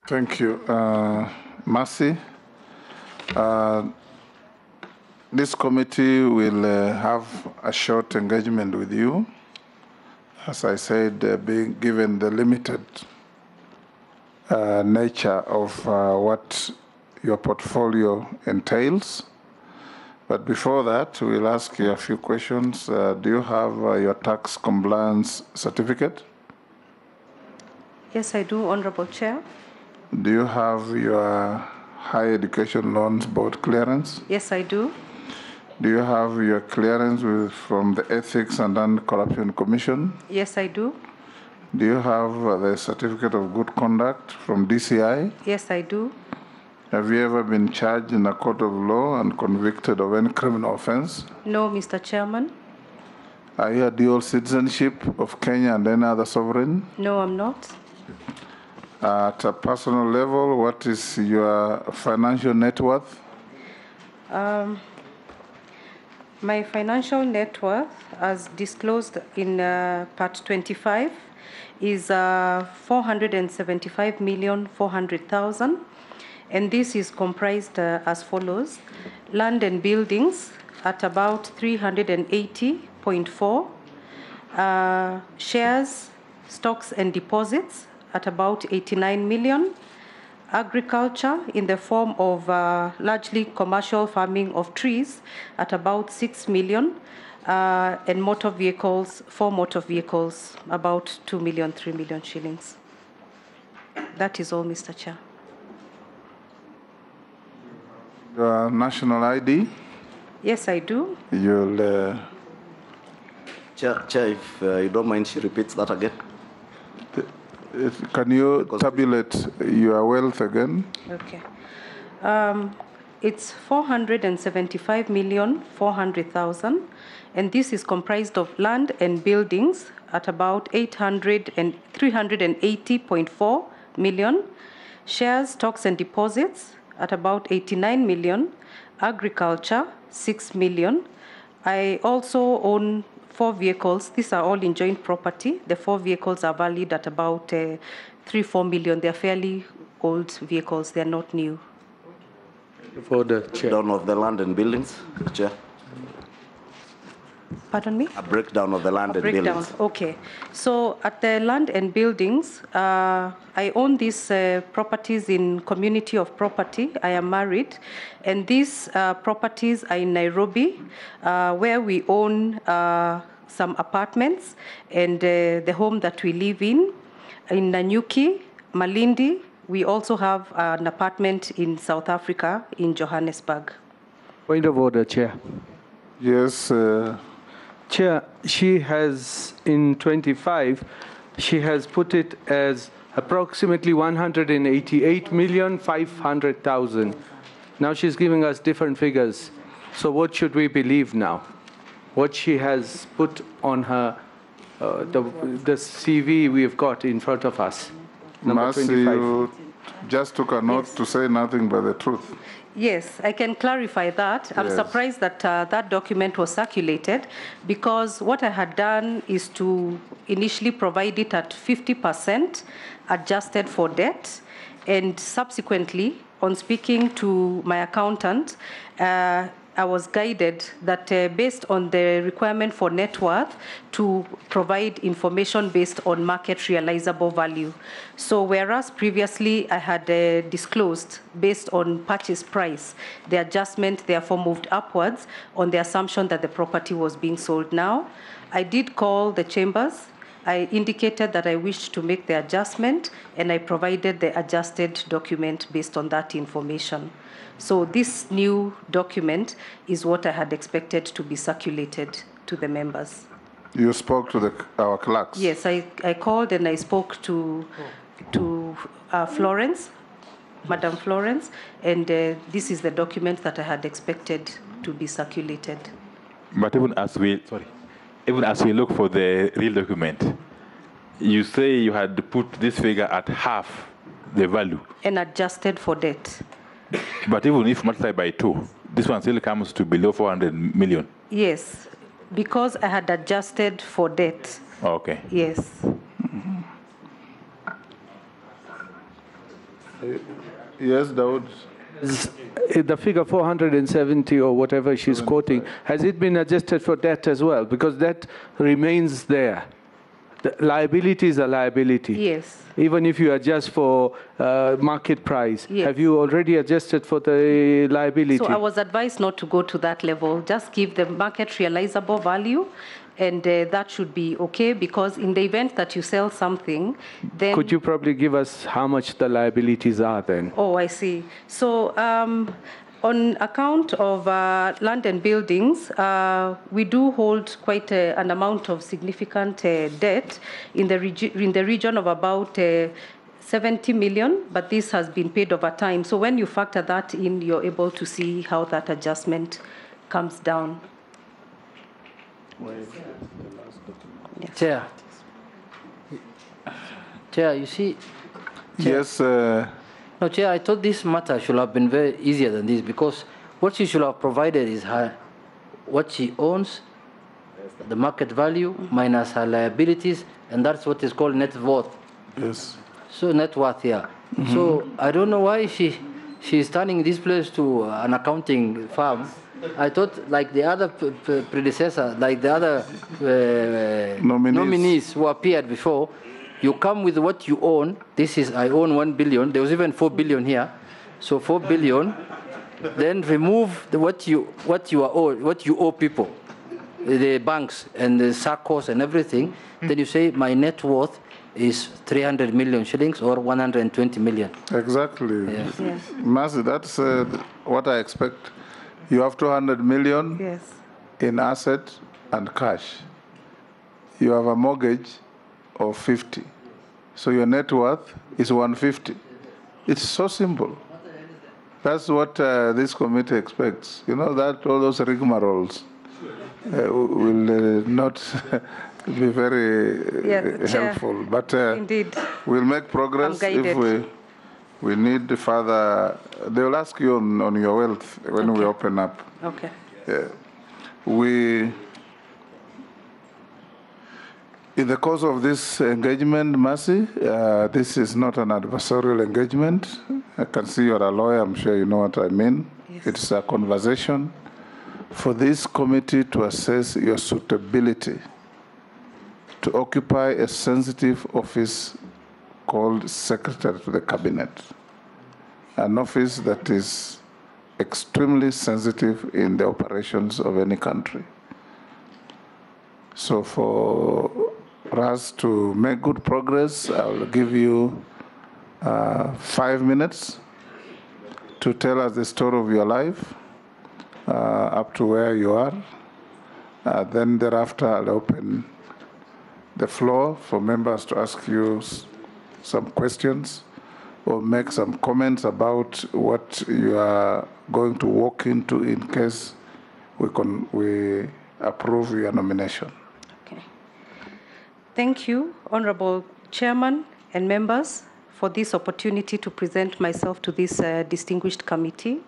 Thank you. Mercy. This committee will have a short engagement with you. As I said, being given the limited nature of what your portfolio entails. But before that, we'll ask you a few questions. Do you have your tax compliance certificate? Yes, I do, Honorable Chair. Do you have your higher education loans board clearance? Yes, I do. Do you have your clearance from the Ethics and Anti-Corruption Commission? Yes, I do. Do you have the certificate of good conduct from DCI? Yes, I do. Have you ever been charged in a court of law and convicted of any criminal offense? No, Mr. Chairman. Are you a dual citizenship of Kenya and any other sovereign? No, I'm not. At a personal level, what is your financial net worth? My financial net worth, as disclosed in Part 25, is 475,400,000, and this is comprised as follows: land and buildings at about 380.4, shares, stocks and deposits at about 89 million, agriculture in the form of largely commercial farming of trees at about 6 million, and motor vehicles, 4 motor vehicles, about 2 million, 3 million shillings. That is all, Mr. Chair. Your national ID? Yes, I do. You'll... Chair, if you don't mind, she repeats that again. Can you tabulate your wealth again? Okay. It's 475,400,000, and this is comprised of land and buildings at about 380.4 million, shares, stocks and deposits at about 89 million, agriculture 6 million. I also own 4 vehicles. These are all in joint property. The 4 vehicles are valued at about 3-4 million. They're fairly old vehicles. They're not new. For the chair. Breakdown of the land and buildings, Chair. Pardon me? A breakdown of the land and buildings. Okay. So at the land and buildings, I own these properties in community of property. I am married. And these properties are in Nairobi, where we own some apartments and the home that we live in Nanyuki, Malindi. We also have an apartment in South Africa, in Johannesburg. Point of order, Chair. Yes. Chair, she has, in 25, she has put it as approximately 188,500,000. Now she's giving us different figures. So what should we believe now? What she has put on her, the CV we've got in front of us. Mercy, you just took a note to say nothing but the truth. Yes, I can clarify that. I'm surprised that that document was circulated, because what I had done is to initially provide it at 50% adjusted for debt, and subsequently, on speaking to my accountant, I was guided that based on the requirement for net worth, to provide information based on market realizable value. So whereas previously I had disclosed based on purchase price, the adjustment therefore moved upwards on the assumption that the property was being sold. Now, I did call the chambers. I indicated that I wished to make the adjustment, and I provided the adjusted document based on that information. So this new document is what I had expected to be circulated to the members. You spoke to our clerks? Yes, I called and I spoke to Florence, Madam Florence, and this is the document that I had expected to be circulated. But even as we look for the real document, you say you had put this figure at half the value. And adjusted for debt. But even if multiplied by 2, this one still comes to below 400 million. Yes, because I had adjusted for debt. Okay. Yes. Yes, Dawood. The figure 470 or whatever she's quoting, has it been adjusted for debt as well? Because that remains there. The liability is a liability. Yes. Even if you adjust for market price, Yes. have you already adjusted for the liability? So I was advised not to go to that level. Just give the market realizable value, and that should be okay, because in the event that you sell something, then... Could you probably give us how much the liabilities are then? Oh, I see. So on account of land and buildings, we do hold quite an amount of significant debt in the region of about 70 million, but this has been paid over time. So when you factor that in, you're able to see how that adjustment comes down. Yes. Chair, you see... Chair. Yes. No, Chair, I thought this matter should have been very easier than this, because what she should have provided is what she owns, the market value, minus her liabilities, and that's what is called net worth. Yes. So net worth here. Mm-hmm. So I don't know why she's turning this place to an accounting firm. I thought, like the other predecessor, like the other nominees who appeared before, you come with what you own. This is, I own 1 billion. There was even 4 billion here. So 4 billion. Then remove what you owe people, the banks and the SACCOs and everything. Then you say my net worth is 300 million shillings or 120 million. Exactly. Yes. Yes. Mercy, that's what I expect. You have 200 million Yes. in asset and cash. You have a mortgage of 50. So your net worth is 150. It's so simple. That's what this committee expects. You know, that all those rigmaroles will not be very helpful. But indeed, we'll make progress if we need further. They will ask you on your wealth when we open up. Okay. In the course of this engagement, Mercy, this is not an adversarial engagement. I can see you're a lawyer. I'm sure you know what I mean. Yes. It's a conversation for this committee to assess your suitability to occupy a sensitive office called Secretary to the Cabinet, an office that is extremely sensitive in the operations of any country. So for us to make good progress, I'll give you 5 minutes to tell us the story of your life up to where you are. Then thereafter, I'll open the floor for members to ask you some questions or make some comments about what you are going to walk into in case we approve your nomination. Okay. Thank you, Honorable Chairman and members, for this opportunity to present myself to this distinguished committee.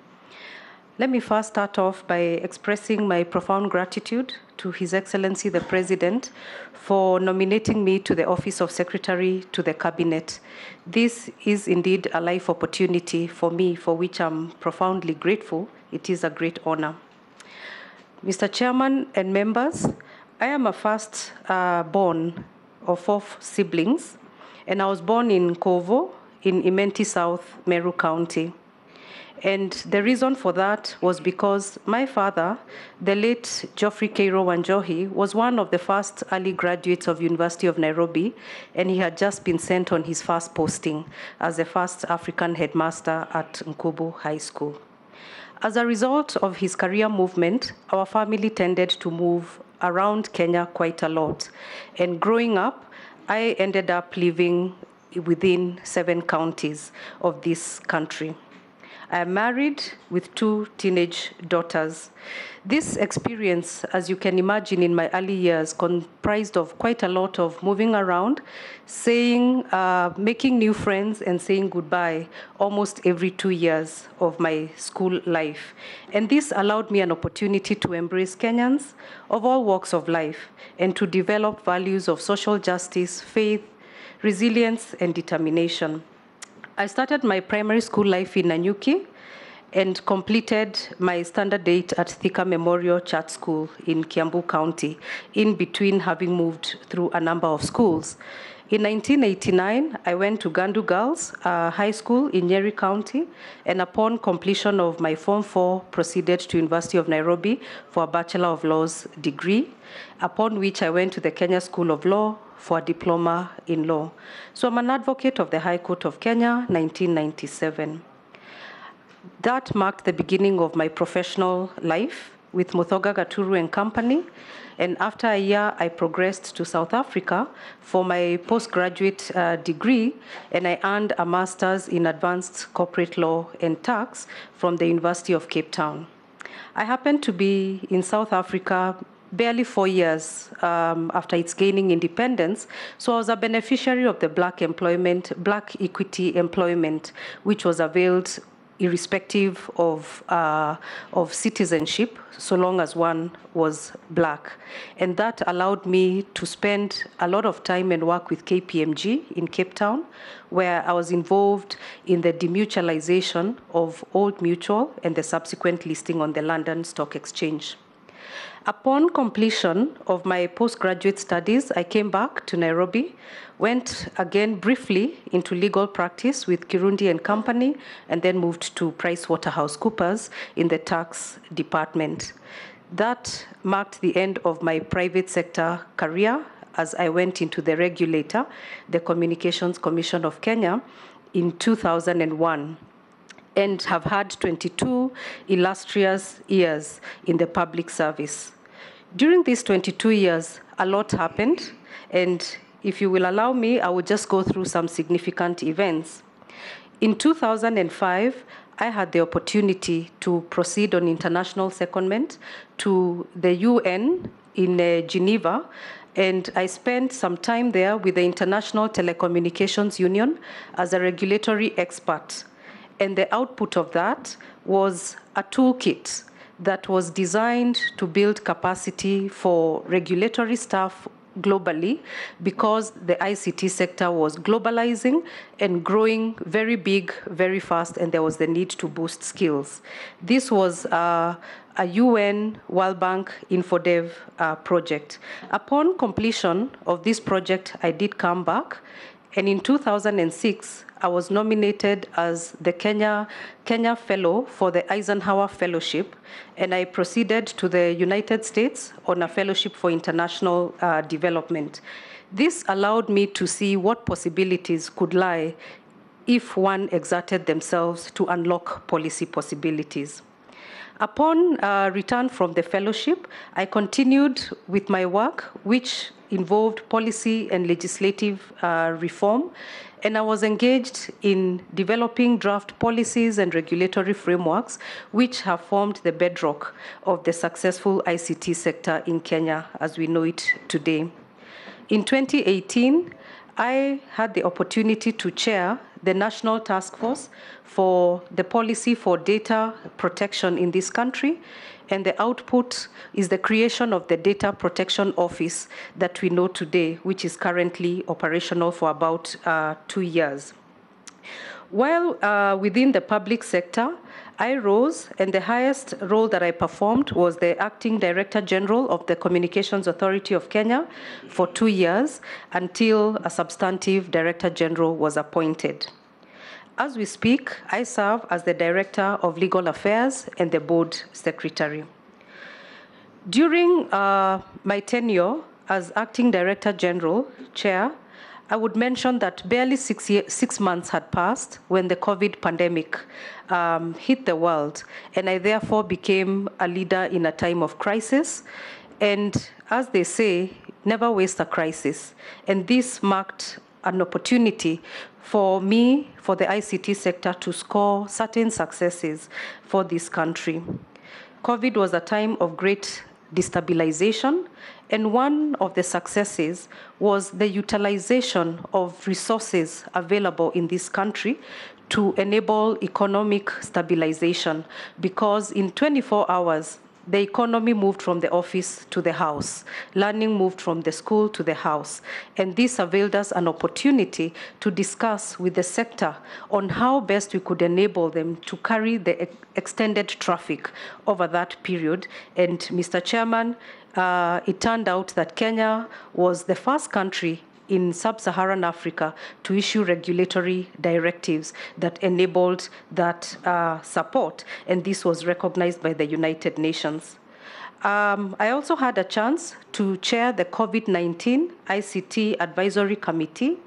Let me first start off by expressing my profound gratitude to His Excellency the President for nominating me to the office of Secretary to the Cabinet. This is indeed a life opportunity for me, for which I'm profoundly grateful. It is a great honor. Mr. Chairman and members, I am a first born of 4 siblings, and I was born in Kovo in Imenti South, Meru County. And the reason for that was because my father, the late Geoffrey Cairo Wanjau, was one of the first early graduates of University of Nairobi, and he had just been sent on his first posting as the first African headmaster at Nkubu High School. As a result of his career movement, our family tended to move around Kenya quite a lot. And growing up, I ended up living within 7 counties of this country. I am married with 2 teenage daughters. This experience, as you can imagine, in my early years, comprised of quite a lot of moving around, making new friends and saying goodbye almost every 2 years of my school life. And this allowed me an opportunity to embrace Kenyans of all walks of life and to develop values of social justice, faith, resilience, and determination. I started my primary school life in Nanyuki and completed my standard 8 at Thika Memorial Church School in Kiambu County, in between having moved through a number of schools. In 1989, I went to Gandu Girls High School in Nyeri County, and upon completion of my Form 4, proceeded to University of Nairobi for a Bachelor of Laws degree, upon which I went to the Kenya School of Law for a diploma in law. So I'm an advocate of the High Court of Kenya, 1997. That marked the beginning of my professional life with Muthoga Gaturu and Company. And after a year, I progressed to South Africa for my postgraduate degree, and I earned a master's in advanced corporate law and tax from the University of Cape Town. I happened to be in South Africa barely 4 years after its gaining independence, so I was a beneficiary of the Black equity employment, which was availed irrespective of citizenship, so long as one was Black. And that allowed me to spend a lot of time and work with KPMG in Cape Town, where I was involved in the demutualization of Old Mutual and the subsequent listing on the London Stock Exchange. Upon completion of my postgraduate studies, I came back to Nairobi, went again briefly into legal practice with Kirundi and Company, and then moved to PricewaterhouseCoopers in the tax department. That marked the end of my private sector career as I went into the regulator, the Communications Commission of Kenya, in 2001. And have had 22 illustrious years in the public service. During these 22 years, a lot happened, and if you will allow me, I will just go through some significant events. In 2005, I had the opportunity to proceed on international secondment to the UN in Geneva, and I spent some time there with the International Telecommunications Union as a regulatory expert. And the output of that was a toolkit that was designed to build capacity for regulatory staff globally, because the ICT sector was globalizing and growing very big, very fast, and there was the need to boost skills. This was a UN World Bank InfoDev project. Upon completion of this project, I did come back, and in 2006, I was nominated as the Kenya Fellow for the Eisenhower Fellowship, and I proceeded to the United States on a fellowship for international development. This allowed me to see what possibilities could lie if one exerted themselves to unlock policy possibilities. Upon return from the fellowship, I continued with my work, which involved policy and legislative reform, and I was engaged in developing draft policies and regulatory frameworks, which have formed the bedrock of the successful ICT sector in Kenya as we know it today. In 2018, I had the opportunity to chair the National Task Force for the policy for data protection in this country, and the output is the creation of the Data Protection Office that we know today, which is currently operational for about 2 years. While within the public sector, I rose, and the highest role that I performed was the Acting Director General of the Communications Authority of Kenya for 2 years, until a substantive Director General was appointed. As we speak, I serve as the Director of Legal Affairs and the Board Secretary. During my tenure as Acting Director General, Chair, I would mention that barely 6 months had passed when the COVID pandemic hit the world, and I therefore became a leader in a time of crisis. And as they say, never waste a crisis. And this marked an opportunity for me, for the ICT sector, to score certain successes for this country. COVID was a time of great destabilization, and one of the successes was the utilization of resources available in this country to enable economic stabilization, because in 24 hours, the economy moved from the office to the house. Learning moved from the school to the house. And this availed us an opportunity to discuss with the sector on how best we could enable them to carry the extended traffic over that period. And Mr. Chairman, it turned out that Kenya was the first country in sub-Saharan Africa to issue regulatory directives that enabled that support, and this was recognized by the United Nations. I also had a chance to chair the COVID-19 ICT Advisory Committee.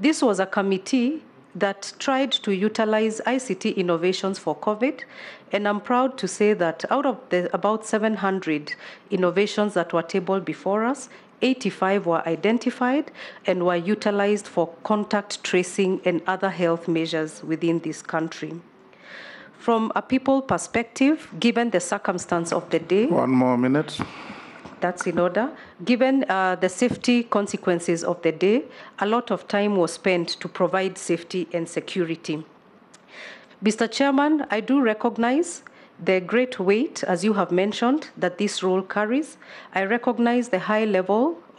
This was a committee that tried to utilize ICT innovations for COVID, and I'm proud to say that out of the about 700 innovations that were tabled before us, 85 were identified and were utilized for contact tracing and other health measures within this country. From a people perspective, given the circumstance of the day— 1 more minute. That's in order. Given the safety consequences of the day, a lot of time was spent to provide safety and security. Mr. Chairman, I do recognize the great weight, as you have mentioned, that this role carries. I recognize the high level